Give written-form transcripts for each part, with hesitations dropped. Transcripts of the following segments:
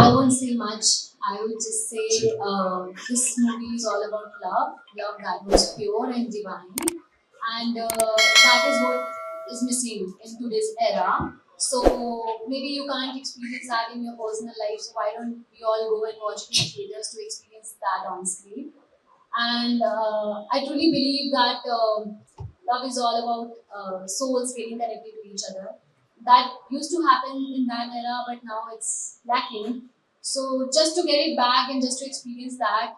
I won't say much. I would just say this movie is all about love, love that was pure and divine, and that is what is missing in today's era. So maybe you can't experience that in your personal life. So why don't we all go and watch it in theaters to experience that on screen? And I truly believe that love is all about souls getting connected to each other. That used to happen in that era, but now it's lacking. So just to get it back and just to experience that,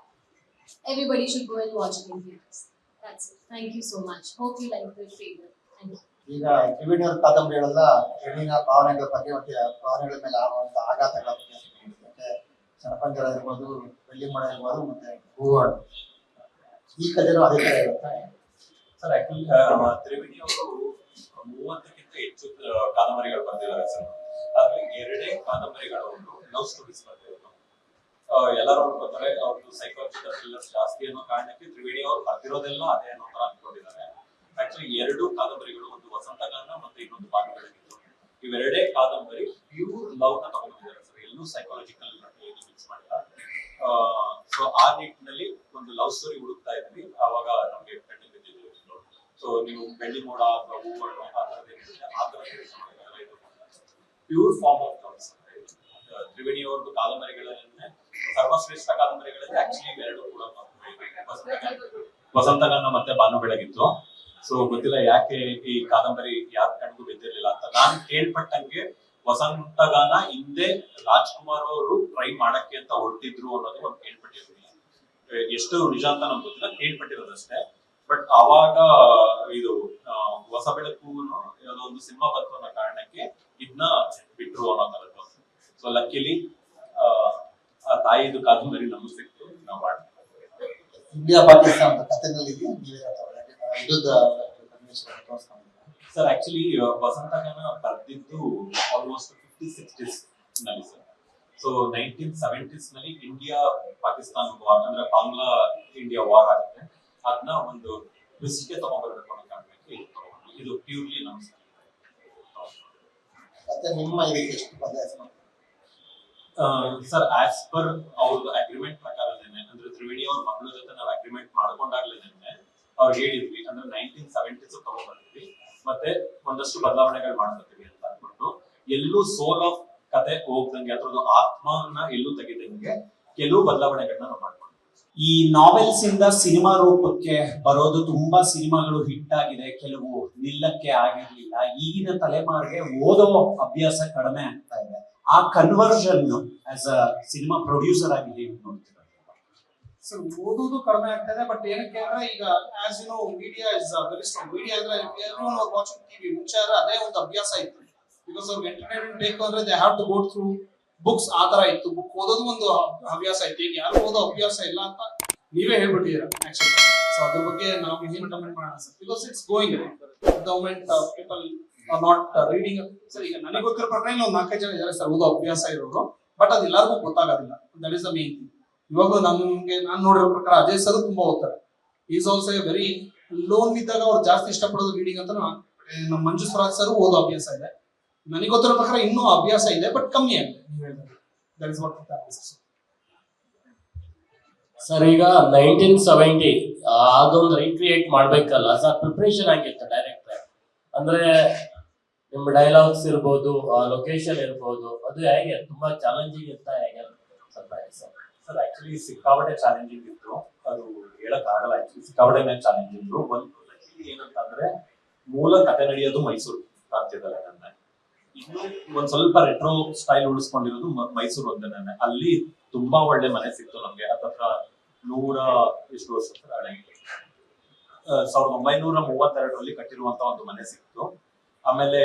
everybody should go and watch it in theaters. That's it. Thank you so much. Hope you like the trailer. Thank you. ಈಗ ತ್ರಿವೇಣಿಯವರ ಕಾದಂಬರಿಗಳೆಲ್ಲ ಹೆಣ್ಣಿನ ಭಾವನೆಗಳ ಬಗ್ಗೆ ಮತ್ತೆ ಭಾವನೆಗಳ ಮೇಲೆ ಆಗುವಂತ ಆಘಾತಗಳ ಬಗ್ಗೆ ಮತ್ತೆ ಸರಪಂಜರ ಇರ್ಬೋದು, ಬೆಳ್ಳಿ ಮೋಡ ಇರ್ಬೋದು, ಮತ್ತೆ ಹೂವಾಡು, ಈ ಕಥೆನೂ ಅದೇ ತರ ಇರುತ್ತೆ. ಸರ್ ಆಕ್ಚುಲಿ ತ್ರಿವೇಣಿ ಅವರು 30ಕ್ಕಿಂತ ಹೆಚ್ಚು ಕಾದಂಬರಿಗಳು ಬರೆದಿದ್ದಾರೆ ಸರ್. ಅದ್ರಲ್ಲಿ 2 ಕಾದಂಬರಿಗಳು ಲವ್ ಸ್ಟೋರೀಸ್ ಬರೆದಿರೋದು. ಎಲ್ಲರೂ ಅನ್ಕೋತಾರೆ ಅವ್ರದ್ದು ಸೈಕಾಲಜಿಕಲ್ ಥ್ರಿಲ್ಲರ್ಸ್ ಜಾಸ್ತಿ ಅನ್ನೋ ಕಾರಣಕ್ಕೆ ತ್ರಿವೇಣಿ ಅವರು ಬರೆದಿರೋದೆಲ್ಲ ಅದೇ ಅನ್ನೋ ತರ ಅನ್ಕೊಂಡಿದ್ದಾರೆ. ಆಕ್ಚುಲಿ 2 ಕಾದಂಬರಿಗಳು, ಒಂದು ವಸಂತಗಾನ ಮತ್ತೆ ಇನ್ನೊಂದು ಬಾನುಗಳಾಗಿತ್ತು. ಇವೆರಡೇ ಕಾದಂಬರಿ ಪ್ಯೂರ್ ಲವ್ ನ ತಗೊಂಡಿದ್ದಾರೆ ಸರ್. ಎಲ್ಲೂ ಸೈಕಾಲಜಿಕಲ್ ಮಿಕ್ಸ್ ಮಾಡಿಲ್ಲ. ಸೊ ಆ ನಿಟ್ಟಿನಲ್ಲಿ ಒಂದು ಲವ್ ಸ್ಟೋರಿ ಹುಡುಕ್ತಾ ಇದ್ವಿ. ಆವಾಗ ನಮ್ಗೆ ಕಣ್ಣು ಬಿದ್ದಿದ್ದು. ಸೊ ನೀವು ಬೆಳ್ಳಿ ಮೋಡ ಅಥವಾ ಹೂವನ್ನು ಆ ತರದೇನಿರುತ್ತೆ ಆ ತರ pure form of loves. Triveni ಅವ್ರದ್ದು ಕಾದಂಬರಿಗಳನ್ನೇ ಸರ್ವಶ್ರೇಷ್ಠ ಕಾದಂಬರಿಗಳಲ್ಲಿ ಆಕ್ಚುಲಿ ಇವೆರಡು ಕೂಡ ವಸಂತಗಾನ ಮತ್ತೆ ಬಾನು ಬೆಳಗಿತ್ತು. ಸೊ ಗೊತ್ತಿಲ್ಲ ಯಾಕೆ ಈ ಕಾದಂಬರಿ ಯಾರ ಕಣ್ಗೂ ಬಿದ್ದಿರ್ಲಿಲ್ಲ ಅಂತ. ನಾನು ಕೇಳ್ಪಟ್ಟಂಗೆ ವಸಂತಗಾನ ಹಿಂದೆ ರಾಜ್ಕುಮಾರ್ ಅವರು ಟ್ರೈ ಮಾಡಕ್ಕೆ ಅಂತ ಹೊರಟಿದ್ರು ಅನ್ನೋದು ಒಂದು ಕೇಳ್ಪಟ್ಟಿರ್ತೀನಿ. ಎಷ್ಟು ನಿಜ ಅಂತ ನಮ್ಗೆ ಗೊತ್ತಿಲ್ಲ, ಕೇಳ್ಪಟ್ಟಿರೋದಷ್ಟೇ. ಬಟ್ ಅವಾಗ ಇದು ಹೊಸ ಬೆಳಕು ಯಾವುದೋ ಒಂದು ಸಿನಿಮಾ ಬಂತು ಅನ್ನೋ ಕಾರಣಕ್ಕೆ ಇದನ್ನ ಬಿಟ್ರು ಅನ್ನೋ ತರದ್ದು. ಸೊ ಲಕ್ಕಿಲಿ ಆ ತಾಯಿದು ಕಾದಂಬರಿ ನಮಗ್ ಸಿಕ್ತು, ನಾವು ಮಾಡ್ತೀವಿ. ಇಂಡಿಯಾ ಪಾಕಿಸ್ತಾನದ ಕಥೆನಲ್ಲಿ ಸರ್ ಆಕ್ಚುಲಿ ವಸಂತಗಾನ ಬರ್ದಿದ್ದು ಆಲ್ಮೋಸ್ಟ್ 50-60s ನಲ್ಲಿ ಸರ್. ಸೊ 1970s ನಲ್ಲಿ ಇಂಡಿಯಾ ಪಾಕಿಸ್ತಾನ ವಾರ್ ಅಂದ್ರೆ ಬಾಂಗ್ಲಾ ಇಂಡಿಯಾ ವಾರ್ ಆಗುತ್ತೆ. ಅದನ್ನ ಒಂದು ಟ್ವಿಸ್ಟ್ಗೆ ತಗೊಂಡ್ಬರ್ಬೇಕು ಅನ್ನೋ ಕಾರಣಕ್ಕೆ ಇದು ಪ್ಯೂರ್ಲಿ ನಮ್ಮ ಮತ್ತೆ ನಿಮ್ಮ ಇದಕ್ಕೆ ಎಷ್ಟು ಬದಲಾಯಿಸ ಸರ್ ಆಸ್ ಪರ್ ಅವ್ರದ್ದು ಅಗ್ರಿಮೆಂಟ್ ಪ್ರಕಾರನೇ, ಅಂದ್ರೆ ತ್ರಿವೇಣಿ ಅವ್ರ ಮಕ್ಕಳ ಜೊತೆ ನಾವು ಅಗ್ರಿಮೆಂಟ್ ಮಾಡ್ಕೊಂಡಾಗ್ಲೇನೆ ಅವ್ರು ಹೇಳಿದ್ವಿ ಅಂದ್ರೆ 1970s ತಗೊಂಡ್ಬರ್ತೀವಿ ಮತ್ತೆ ಒಂದಷ್ಟು ಬದಲಾವಣೆಗಳು ಮಾಡ್ಕೊತೀವಿ ಅಂತ ಅನ್ಬಿಟ್ಟು. ಎಲ್ಲೂ ಸೋಲ್ ಆಫ್ ಕತೆ ಹೋಗ್ದಂಗೆ ಅದ್ರದ್ದು ಆತ್ಮನ ಎಲ್ಲೂ ತೆಗಿದಂಗೆ ಕೆಲವು ಬದಲಾವಣೆಗಳನ್ನ ನಾವು ಮಾಡ್ಕೊಂಡು ಈ ನಾವೆಲ್ಸ್ ಇಂದ ಸಿನಿಮಾ ರೂಪಕ್ಕೆ ಬರೋದು ತುಂಬಾ ಸಿನಿಮಾಗಳು ಹಿಟ್ ಆಗಿದೆ, ಕೆಲವು ನಿಲ್ಲಕ್ಕೆ ಆಗಿರ್ಲಿಲ್ಲ. ಈಗಿನ ತಲೆಮಾರಿಗೆ ಓದೋ ಅಭ್ಯಾಸ ಕಡಿಮೆ ಆಗ್ತಾ ಇದೆ. ಆ conversion as a cinema producer ಆಗಿ ಹೇಗೆ ನೋಡ್ತೀರಾ? ಸರ್ ಓದೋದು ಕಡಿಮೆ ಆಗ್ತಾ ಇದೆ. ಬಟ್ ಏನಕ್ಕೆ ಅಂದ್ರೆ ಈಗ as you know media is very strong. Media ಅಂದ್ರೆ ಎವ್ರಿವನ್ ವಾಸ್ ವಾಚಿಂಗ್ ಟಿವಿ. ಮುಂಚೆ ಅದೇ ಒಂದು ಅಭ್ಯಾಸ ಇತ್ತು. ಬಿಕಾಸ್ ಅವ್ರಿಗೆ ಎಂಟರ್ಟೈನ್ಮೆಂಟ್ ಬೇಕು ಅಂದ್ರೆ they have to go through books. ಆ ತರ ಇತ್ತು. ಬುಕ್ ಓದೋದು ಒಂದು ಹವ್ಯಾಸ ಇತ್ತು. ಈಗ ಯಾರು ಓದೋ ಅಭ್ಯಾಸ ಇಲ್ಲ ಅಂತ ನೀವೇ ಹೇಳ್ಬಿಟ್ಟಿದ್ದೀರಾ ಆಕ್ಚುಲಿ. ಸೊ ಅದ್ರ ಬಗ್ಗೆ ನಾವು ಏನು ಕಮೆಂಟ್ ಮಾಡೋಣ sir? Because it's going government people are not reading. Sir ಈಗ ನನಗೆ ಗೊತ್ತಿರೋ ಪ್ರಕಾರ ಒಂದು 4-5 ಜನ ಇದ್ದಾರೆ ಸರ್ ಓದೋ ಅಭ್ಯಾಸ ಇರೋರು. ಬಟ್ ಅದು ಎಲ್ಲರಿಗೂ ಗೊತ್ತಾಗೋದಿಲ್ಲ. That is the main thing. ಇವಾಗ ನಮ್ಗೆ ನಾನು ನೋಡಿರೋ ಪ್ರಕಾರ ಅಜಯ್ ಸರ್ ತುಂಬಾ ಓದ್ತಾರೆ. ಈಸ್ ಆಲ್ಸೋ ವೆರಿ ಲೋನ್ ಇದ್ದಾಗ ಅವ್ರು ಜಾಸ್ತಿ ಇಷ್ಟಪಡೋದು ರೀಡಿಂಗ್ ಅಂತ. ನಮ್ಮ ಮಂಜು ಸ್ವರಾಜ್ ಸರ್ ಓದೋ ಅಭ್ಯಾಸ ಇದೆ. ನನಗೆ ಗೊತ್ತಿರೋ ಪ್ರಕಾರ ಇನ್ನೂ ಅಭ್ಯಾಸ ಇದೆ, ಬಟ್ ಕಮ್ಮಿ ಆಗಿದೆ. ದಟ್ ಇಸ್ ವಾಟ್ ಸರ್ ಈಗ 1970 ಅದೊಂದು ರೀಕ್ರಿಯೇಟ್ ಮಾಡ್ಬೇಕಲ್ಲ ಸರ್, ಪ್ರಿಪ್ರೇಷನ್ ಆಗಿತ್ತು ಡೈರೆಕ್ಟರ್. ಅಂದ್ರೆ ನಿಮ್ಮ ಡೈಲಾಗ್ಸ್ ಇರ್ಬೋದು, ಲೊಕೇಶನ್ ಇರ್ಬೋದು, ಅದು ಹೇಗೆ ತುಂಬಾ ಚಾಲೆಂಜಿಂಗ್ ಇತ್ತ ಹೇಗೆ ಸರ್? ಆಕ್ಚುಲಿ ಸಿಕ್ಕಾಪಟ್ಟೆ ಚಾಲೆಂಜಿಂಗ್ ಇತ್ತು, ಅದು ಹೇಳಕ್ ಆಗಲ್ಲ. ಆಕ್ಚುಲಿ ಸಿಕ್ಕಾಪಟ್ಟೆ ಚಾಲೆಂಜಿಂಗ್ ಇತ್ತು. ಒಂದು ಏನಂತಂದ್ರೆ ಮೂಲ ಕತೆ ನಡೆಯೋದು ಮೈಸೂರು ಪ್ರಾಂತ್ಯದಲ್ಲೇ. ಇನ್ನು ಒಂದ್ ಸ್ವಲ್ಪ ರೆಟ್ರೋ ಸ್ಟೈಲ್ ಉಳಿಸ್ಕೊಂಡಿರೋದು ಮೈಸೂರು ಒಂದೇನೆ. ಅಲ್ಲಿ ತುಂಬಾ ಒಳ್ಳೆ ಮನೆ ಸಿಕ್ತು ನಮ್ಗೆ. ಹತ್ತತ್ರ 100 ಎಷ್ಟು ವರ್ಷ 1932ರಲ್ಲಿ ಕಟ್ಟಿರುವಂತ ಒಂದು ಮನೆ ಸಿಕ್ತು. ಆಮೇಲೆ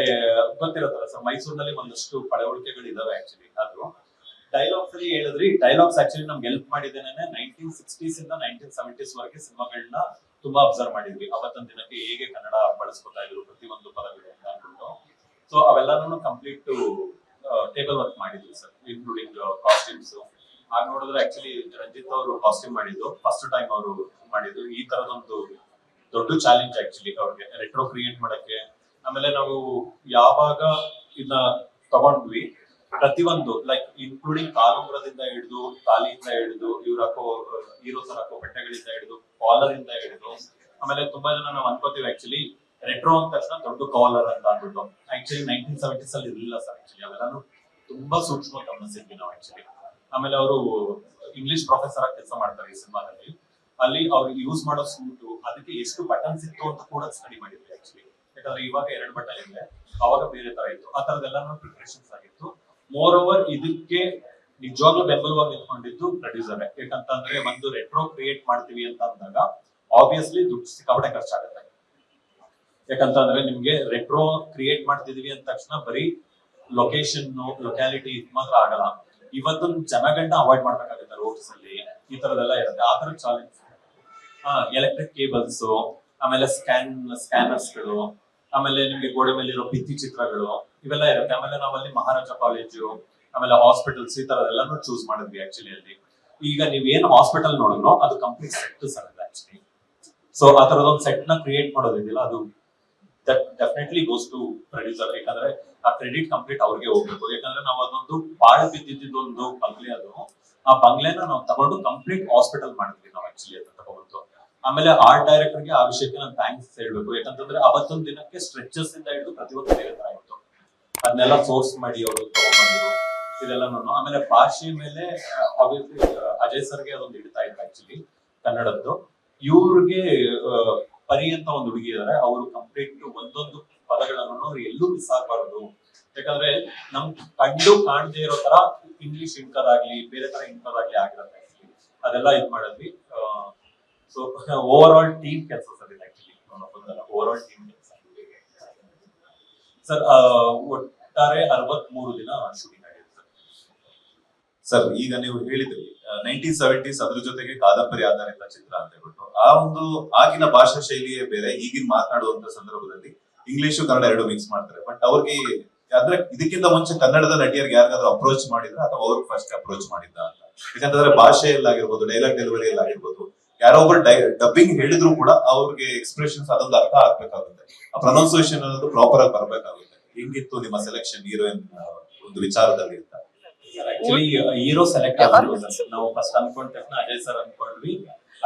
ಗೊತ್ತಿರುತ್ತಲ್ಲ ಸರ್, ಮೈಸೂರಿನಲ್ಲಿ ಒಂದಷ್ಟು ಪಳವಳಿಕೆಗಳು ಇದಾವೆ ಆಕ್ಚುಲಿ. ಅದು ಡೈಲಾಗ್ಸ್ ಅಲ್ಲಿ ಹೇಳಿದ್ರಿ, ಡೈಲಾಗ್ಸ್ ಆಕ್ಚುಲಿ ನಮ್ಗೆ ಹೆಲ್ಪ್ ಮಾಡಿದ್ದೇನೆ. 1960s ಇಂದ 1970s ವರೆಗೆ ಸಿನಿಮಾಗಳನ್ನ ತುಂಬಾ ಅಬ್ಸರ್ವ್ ಮಾಡಿದ್ವಿ. ಅವತ್ತಿನ ದಿನಕ್ಕೆ ಹೇಗೆ ಕನ್ನಡ ಬಳಸ್ಕೊತಾ ಇದ್ರು ಪ್ರತಿಯೊಂದು ಪದಗಳು ಅಂತ ಅಂದ್ಬಿಟ್ಟು. ಸೊ ಅವೆಲ್ಲಾನು ಕಂಪ್ಲೀಟ್ ಟೇಬಲ್ ವರ್ಕ್ ಮಾಡಿದ್ವಿ ಸರ್, ಇನ್ಕ್ಲೂಡಿಂಗ್ ಕಾಸ್ಟ್ಯೂಮ್ಸ್. ಆಗ ನೋಡಿದ್ರೆ ಆಕ್ಚುಲಿ ರಂಜಿತ್ ಅವರು ಕಾಸ್ಟ್ಯೂಮ್ ಮಾಡಿದ್ದು ಫಸ್ಟ್ ಟೈಮ್ ಅವರು ಮಾಡಿದ್ದು. ಈ ತರದೊಂದು ದೊಡ್ಡ ಚಾಲೆಂಜ್ ಆಕ್ಚುಲಿ ಅವ್ರಿಗೆ ರೆಟ್ರೋ ಕ್ರಿಯೇಟ್ ಮಾಡಕ್ಕೆ. ಆಮೇಲೆ ನಾವು ಯಾವಾಗ ಇದನ್ನ ತಗೊಂಡ್ವಿ ಪ್ರತಿಯೊಂದು ಲೈಕ್ ಇನ್ಕ್ಲೂಡಿಂಗ್ ಕಾಲುಂಗ್ರದಿಂದ ಹಿಡಿದು ತಾಲಿಯಿಂದ ಹಿಡಿದು ಇವ್ರು ಹಾಕೋ ಹೀರೋಸ್ ಹಾಕೋ ಬಟ್ಟೆಗಳಿಂದ ಹಿಡಿದು ಕಾಲರ್ ಇಂದ ಹಿಡಿದು, ಆಮೇಲೆ ತುಂಬಾ ಜನ ನಾವು ಅನ್ಕೋತೀವಿ ಆಕ್ಚುಲಿ ರೆಟ್ರೋ ಅಂದ ತಕ್ಷಣ ದೊಡ್ಡ ಕಾಲರ್ ಅಂತ ಅಂದ್ಬಿಟ್ಟು. ಆಕ್ಚುಲಿ 1970s ಅಲ್ಲಿ ಇರಲಿಲ್ಲ ಸರ್. ಆಕ್ಚುಲಿ ಅವೆಲ್ಲಾನು ತುಂಬಾ ಸೂಕ್ಷ್ಮ ಗಮನಿಸಿದ್ವಿ ನಾವು ಆಕ್ಚುಲಿ. ಆಮೇಲೆ ಅವರು ಇಂಗ್ಲಿಷ್ ಪ್ರೊಫೆಸರ್ ಆಗಿ ಕೆಲಸ ಮಾಡ್ತಾರೆ ಈ ಸಿನಿಮಾದಲ್ಲಿ. ಅಲ್ಲಿ ಅವ್ರು ಯೂಸ್ ಮಾಡೋ ಸೂಟು ಅದಕ್ಕೆ ಎಷ್ಟು ಬಟನ್ಸ್ ಇತ್ತು ಅಂತ ಕೂಡ ಸ್ಟಡಿ ಮಾಡಿದ್ವಿ ಆಕ್ಚುಲಿ. ಯಾಕಂದ್ರೆ ಇವಾಗ 2 ಬಟನ್ ಇದೆ, ಅವಾಗ ಬೇರೆ ತರ ಇತ್ತು. ಆ ತರದೆಲ್ಲಾನು ಪ್ರಿಪರೇಷನ್ಸ್ ಆಗಿತ್ತು. ಮೋರ್ ಓವರ್ ಇದಕ್ಕೆ ನಿಜವಾಗ್ಲೂ ಬೆಂಬಲವಾಗಿ ನಿಂತ್ಕೊಂಡಿದ್ದು ಪ್ರೊಡ್ಯೂಸರ್. ಯಾಕಂತಂದ್ರೆ ಒಂದು ರೆಟ್ರೋ ಕ್ರಿಯೇಟ್ ಮಾಡ್ತೀವಿ ಅಂತ ಅಂದಾಗ ಆಬ್ವಿಯಸ್ಲಿ ದುಡ್ಡು ಸಿಕ್ಕಾಪಟ್ಟೆ ಖರ್ಚಾಗುತ್ತೆ. ಯಾಕಂತಂದ್ರೆ ನಿಮ್ಗೆ ರೆಟ್ರೋ ಕ್ರಿಯೇಟ್ ಮಾಡ್ತಿದೀವಿ ಅಂದ ತಕ್ಷಣ ಬರೀ ಲೊಕೇಶನ್ ಲೊಕ್ಯಾಲಿಟಿ ಮಾತ್ರ ಆಗಲ್ಲ. ಇವತ್ತೊಂದು ಜನಗಳನ್ನ ಅವಾಯ್ಡ್ ಮಾಡ್ಬೇಕಾಗುತ್ತೆ ರೋಡ್ಸ್ ಅಲ್ಲಿ, ಈ ತರದೆಲ್ಲ ಇರುತ್ತೆ. ಆ ತರ ಚಾಲೆಂಜ್. ಎಲೆಕ್ಟ್ರಿಕ್ ಕೇಬಲ್ಸ್, ಆಮೇಲೆ ಸ್ಕ್ಯಾನರ್ಸ್ ಗಳು, ಆಮೇಲೆ ನಿಮ್ಗೆ ಗೋಡೆ ಮೇಲೆ ಇರೋ ಭಿತ್ತಿ ಚಿತ್ರಗಳು ಇವೆಲ್ಲ ಇರುತ್ತೆ. ಆಮೇಲೆ ನಾವಲ್ಲಿ ಮಹಾರಾಜ ಕಾಲೇಜು, ಆಮೇಲೆ ಹಾಸ್ಪಿಟಲ್ಸ್ ಈ ತರದೆಲ್ಲಾನು ಚೂಸ್ ಮಾಡಿದ್ವಿ ಆಕ್ಚುಲಿ ಅಲ್ಲಿ. ಈಗ ನೀವೇನು ಹಾಸ್ಪಿಟಲ್ ನೋಡಿದ್ರು ಅದು complete set sir actually. So ಆ ತರದೊಂದು ಸೆಟ್ ನ ಕ್ರಿಯೇಟ್ ಮಾಡೋದಿದೆಯಲ್ಲ, ಅದು ಡೆಫಿನೆಟ್ಲಿ ಗೋಸ್ ಟು ಪ್ರೊಡ್ಯೂಸರ್. ಯಾಕಂದ್ರೆ ಆ ಕ್ರೆಡಿಟ್ ಕಂಪ್ಲೀಟ್ ಅವ್ರಿಗೆ ಹೋಗ್ಬೇಕು. ಯಾಕಂದ್ರೆ ನಾವು ಅದೊಂದು ಬಾಳ್ ಬಿದ್ದಿದ್ದೊಂದು ಬಂಗ್ಲೆ, ಅದು ಆ ಬಂಗ್ಲೆನ ನಾವು ತಗೊಂಡು ಕಂಪ್ಲೀಟ್ ಹಾಸ್ಪಿಟಲ್ ಮಾಡಿದ್ವಿ ನಾವು ಆಕ್ಚುಲಿ ಅಂತ ತಗೊಂಡು. ಆಮೇಲೆ ಆರ್ಟ್ ಡೈರೆಕ್ಟರ್ಗೆ ಆ ವಿಷಯಕ್ಕೆ ನಾನು ಥ್ಯಾಂಕ್ಸ್ ಹೇಳ್ಬೇಕು. ಯಾಕಂತಂದ್ರೆ ಅವತ್ತೊಂದು ದಿನಕ್ಕೆ ಸ್ಟ್ರೆಚಸ್ ಇಂದ ಹಿಡಿದು ಪ್ರತಿಯೊಂದು ಬೇರೆ ತರ ಇತ್ತು. ಅದನ್ನೆಲ್ಲ ಸೋರ್ಸ್ ಮಾಡಿ ಅವರು ತಗೊಂಡ್ಬಂದ್ರು ಇದೆಲ್ಲ. ಆಮೇಲೆ ಭಾಷೆ ಮೇಲೆ ಆಬ್ವಿಯಸ್ಲಿ ಅಜಯ್ ಸರ್ಗೆ ಅದೊಂದು ಇಡ್ತಾ ಇತ್ತು ಆಕ್ಚುಲಿ ಕನ್ನಡದ್ದು. ಇವ್ರಿಗೆ ಪರಿ ಅಂತ ಒಂದು ಹುಡುಗಿ ಇದಾರೆ, ಅವರು ಕಂಪ್ಲೀಟ್ ಒಂದೊಂದು ಪದಗಳನ್ನು ಎಲ್ಲೂ ಮಿಸ್ ಆಗ್ಬಾರ್ದು. ಯಾಕಂದ್ರೆ ನಮ್ ಕಂಡು ಕಾಣದೇ ಇರೋ ತರ ಇಂಗ್ಲಿಷ್ ಇಂಕದಾಗ್ಲಿ ಬೇರೆ ತರ ಇಂಕದಾಗ್ಲಿ ಆಗಿರುತ್ತೆ. ಅದೆಲ್ಲ ಇದ್ ಮಾಡಿದ್ವಿ. ಸೊ ಓವರ್ ಆಲ್ ಟೀಮ್ ಕೆಲಸ ಸರ್ ಇದು ಆಕ್ಚುಲಿ. ಓವರ್ ಆಲ್ ಟೀಮ್ ಕೆಲಸ ಸರ್. ಒಟ್ಟಾರೆ 63 ದಿನ ಶೂಟಿಂಗ್ ಆಗಿದೆ ಸರ್. ಈಗ ನೀವು ಹೇಳಿದ್ರಿ 1970s ಅದ್ರ ಜೊತೆಗೆ ಕಾದಂಬರಿ ಆಧಾರಿತ ಚಿತ್ರ ಅಂತ ಹೇಳ್ಬಿಟ್ಟು, ಆ ಒಂದು ಆಗಿನ ಭಾಷಾ ಶೈಲಿಯೇ ಬೇರೆ. ಈಗಿನ ಮಾತನಾಡುವಂತ ಸಂದರ್ಭದಲ್ಲಿ ಇಂಗ್ಲಿಷು ಕನ್ನಡ ಎರಡು ಮಿಕ್ಸ್ ಮಾಡ್ತಾರೆ. ಬಟ್ ಅವ್ರಿಗೆ ಅಂದ್ರೆ ಇದಕ್ಕಿಂತ ಮುಂಚೆ ಕನ್ನಡದ ನಟಿಯರಿಗೆ ಯಾರಿಗಾದ್ರೂ ಅಪ್ರೋಚ್ ಮಾಡಿದ್ರೆ ಅಥವಾ ಅವ್ರಿಗೆ ಫಸ್ಟ್ ಅಪ್ರೋಚ್ ಮಾಡಿದ್ದ ಅಂತ? ಯಾಕಂತಂದ್ರೆ ಭಾಷೆಯಲ್ಲಾಗಿರ್ಬೋದು, ಡೈಲಾಗ್ ಡೆಲಿವರಿಯಲ್ಲಿ ಆಗಿರ್ಬೋದು, ಯಾರೋ ಒಬ್ರು ಡಬ್ಬಿಂಗ್ ಹೇಳಿದ್ರು ಕೂಡ ಅವ್ರಿಗೆ ಎಕ್ಸ್ಪ್ರೆಷನ್ಸ್ ಅದೊಂದು ಅರ್ಥ ಆಗ್ಬೇಕಾಗುತ್ತೆ. ಆ ಪ್ರೊನೌನ್ಸಿಯೇಷನ್ ಅನ್ನೋದು ಪ್ರಾಪರ್ ಆಗಿ ಬರ್ಬೇಕಾಗುತ್ತೆ. ಹೆಂಗಿತ್ತು ನಿಮ್ಮ ಸೆಲೆಕ್ಷನ್ ಹೀರೋಯಿನ್ ಒಂದು ವಿಚಾರದಲ್ಲಿ ಅಂತ? ಆಕ್ಚುಲಿ ಹೀರೋ ಸೆಲೆಕ್ಟ್ ಆಗಿದ್ರು ನಾವು ಫಸ್ಟ್ ಅನ್ಕೊಂಡ ತಕ್ಷಣ ಅಜಯ್ ಸರ್ ಅನ್ಕೊಂಡ್ವಿ.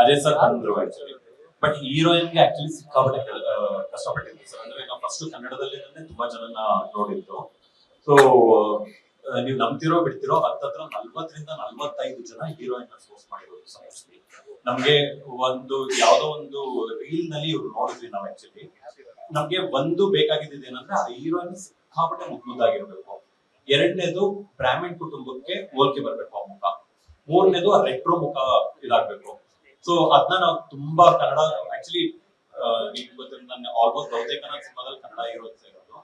ಅಜಯ್ ಸರ್ ಬಂದ್ರು ಆಕ್ಚುಲಿ. ಬಟ್ ಹೀರೋಯಿನ್ಗೆ ಆಕ್ಚುಲಿ ಸಿಕ್ಕಾಪಟ್ಟೆ ಕಷ್ಟಪಟ್ಟಿದ್ವಿ ಸರ್. ಅಂದ್ರೆ ನಾವು ಫಸ್ಟ್ ಕನ್ನಡದಲ್ಲಿ ತುಂಬಾ ಜನನ ನೋಡಿದ್ದು. ಸೊ ನೀವು ನಂಬ್ತಿರೋ ಬಿಡ್ತಿರೋ ಹತ್ತತ್ರ 40ರಿಂದ 45 ಜನ ಹೀರೋಯಿನ್ ಸೋರ್ಸ್ ಮಾಡಿರೋದು ಸರ್. ಆಕ್ಚುಲಿ ನಮ್ಗೆ ಒಂದು ಯಾವ್ದೋ ಒಂದು ರೀಲ್ ನಲ್ಲಿ ಇವ್ರು ನೋಡಿದ್ವಿ ನಾವು ಆಕ್ಚುಲಿ. ನಮ್ಗೆ ಒಂದು ಬೇಕಾಗಿದ್ದು ಏನಂದ್ರೆ ಆ ಹೀರೋಯಿನ್ ಸಿಕ್ಕಾಪಟ್ಟೆ ಮುಗ್ಗುದಾಗಿರ್ಬೇಕು. ಎರಡನೇದು ಬ್ರಾಹ್ಮಣ್ ಕುಟುಂಬಕ್ಕೆ ಹೋಲಿಕೆ ಬರ್ಬೇಕು ಆ ಮುಖ. ಮೂರನೇದು ಆ ರೆಟ್ರೋ ಮುಖ ಇದಾಗ್ಬೇಕು. ಸೊ ಅದನ್ನ ನಾವು ತುಂಬಾ ಕನ್ನಡ ಆಕ್ಚುಲಿ ನನ್ನ ಆಲ್ಮೋಸ್ಟ್ ಬಹುತೇಕ ಸಿನಿಮಾದಲ್ಲಿ ಕನ್ನಡ ಹೀರೋಸ್ ಇರೋದು.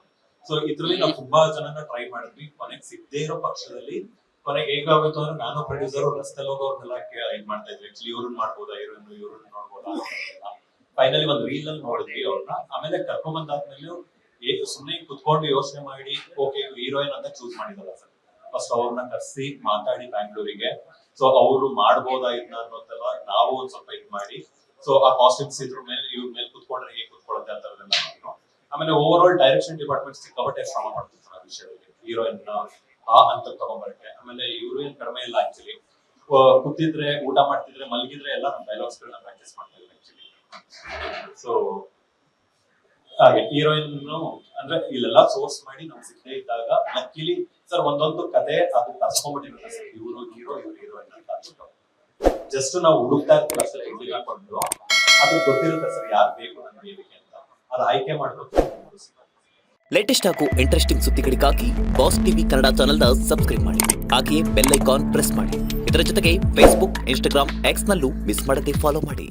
ಸೊ ಇದ್ರಲ್ಲಿ ನಾವು ತುಂಬಾ ಜನನ ಟ್ರೈ ಮಾಡಿದ್ವಿ. ಕೊನೆಗೆ ಸಿಗದೇ ಇರೋ ಪಕ್ಷದಲ್ಲಿ ಕೊನೆಗೆ ಹೇಗಾಗುತ್ತೆ ಅಂದ್ರೆ ನಾನು ಪ್ರೊಡ್ಯೂಸರ್ ರಸ್ತೆಲ್ ಹೋಗೋರ್ನೆಲ್ಲ ಇದ್ ಮಾಡ್ತಾ ಇದ್ವಿ. ಆಕ್ಚುಲಿ ಇವ್ರನ್ನ ಮಾಡ್ಬೋದಾ, ಇವ್ರನ್ನ ನೋಡ್ಬೋದಾ. ಫೈನಲಿ ಒಂದು ರೀಲ್ ಅಲ್ಲಿ ನೋಡಿದ್ವಿ ಅವ್ರನ್ನ. ಆಮೇಲೆ ಕರ್ಕೊಂಡ್ ಬಂದಾದ್ಮೇಲೆ ಸುಮ್ಮನೆ ಕುತ್ಕೊಂಡು ಯೋಚನೆ ಮಾಡಿ ಓಕೆ ಹೀರೋಯಿನ್ ಅಂತ ಚೂಸ್ ಮಾಡಿದಲ್ಲ ಸರ್. ಫಸ್ಟ್ ಅವ್ರನ್ನ ಕರ್ಸಿ ಮಾತಾಡಿ ಬ್ಯಾಂಗ್ಳೂರಿಗೆ. ಸೊ ಅವರು ಮಾಡ್ಬೋದಾ ಇದನ್ನ ಅನ್ನೋದೆಲ್ಲ ನಾವು ಒಂದ್ ಸ್ವಲ್ಪ ಇದ್ ಮಾಡಿ, ಸೊ ಆ ಕಾಸ್ಟ್ಯೂಮ್ಸ್ ಇದ್ರ ಮೇಲೆ ಇವ್ರ ಮೇಲೆ ಕುತ್ಕೊಂಡ್ರೆ ಹೇಗೆ ಕುತ್ಕೊಳ್ಳುತ್ತೆ ಅಂತದೆಲ್ಲ ನಾವು. ಆಮೇಲೆ ಓವರ್ ಆಲ್ ಡೈರೆಕ್ಷನ್ ಡಿಪಾರ್ಟ್ಮೆಂಟ್ ಸಿಕ್ಕಾಪಟ್ಟೆ ಶ್ರಮ ಮಾಡ್ತಿತ್ತು ಆ ವಿಷಯದಲ್ಲಿ, ಹೀರೋಯಿನ್ ಆ ಅಂತ ತಗೊಂಡ್ಬರಕ್ಕೆ. ಆಮೇಲೆ ಇವರು ಏನ್ ಕಡಿಮೆ ಇಲ್ಲ ಆಕ್ಚುಲಿ. ಕೂತಿದ್ರೆ, ಊಟ ಮಾಡ್ತಿದ್ರೆ, ಮಲಗಿದ್ರೆ ಎಲ್ಲ ನಮ್ಮ ಡೈಲಾಗ್ಸ್ ಗಳನ್ನ ಪ್ರಾಕ್ಟೀಸ್ ಮಾಡ್ತಾ ಇದ್ರು ಆಕ್ಚುಲಿ. ಸೊ ಹಾಗೆ ಹೀರೋಯಿನ್ ಅಂದ್ರೆ ಇಲ್ಲೆಲ್ಲ ಸೋರ್ಸ್ ಮಾಡಿ ನಮ್ಗೆ ಸಿಗದೆ ಇದ್ದಾಗ ಲಕ್ಕಿಲಿ ಸರ್ ಒಂದೊಂದು ಕತೆ ಅದು ತರ್ಸ್ಕೊಂಡ್ಬಿಟ್ಟಿರುತ್ತೆ ಸರ್. ಇವ್ರು ಹೀರೋ, ಇವ್ರು ಹೀರೋಯಿನ್ ಅಂತ ಅಂದ್ಬಿಟ್ಟು ಜಸ್ಟ್ ನಾವು ಹುಡುಕ್ತಾ ಇರ್ತೀವಿ ಅಷ್ಟೇ. ಹೆಂಗ್ ಹಾಕೊಂಡು ಅದ್ರ ಗೊತ್ತಿರುತ್ತೆ ಸರ್ ಯಾರು ಬೇಕು ನನ್ಗೆ ಏನಕ್ಕೆ ಅಂತ. ಅದು ಆಯ್ಕೆ ಮಾಡ್ಬೇಕು. ಲೇಟೆಸ್ಟ್ ಹಾಗೂ ಇಂಟ್ರೆಸ್ಟಿಂಗ್ ಸುದ್ದಿಗಳಿಗಾಗಿ ಬಾಸ್ ಟಿವಿ ಕನ್ನಡ ಚಾನೆಲ್ನ ಸಬ್ಸ್ಕ್ರೈಬ್ ಮಾಡಿ. ಹಾಗೆಯೇ ಬೆಲ್ ಐಕಾನ್ ಪ್ರೆಸ್ ಮಾಡಿ. ಇದರ ಜೊತೆಗೆ ಫೇಸ್ಬುಕ್, ಇನ್ಸ್ಟಾಗ್ರಾಮ್, ಎಕ್ಸ್ ನಲ್ಲೂ ಮಿಸ್ ಮಾಡದೆ ಫಾಲೋ ಮಾಡಿ.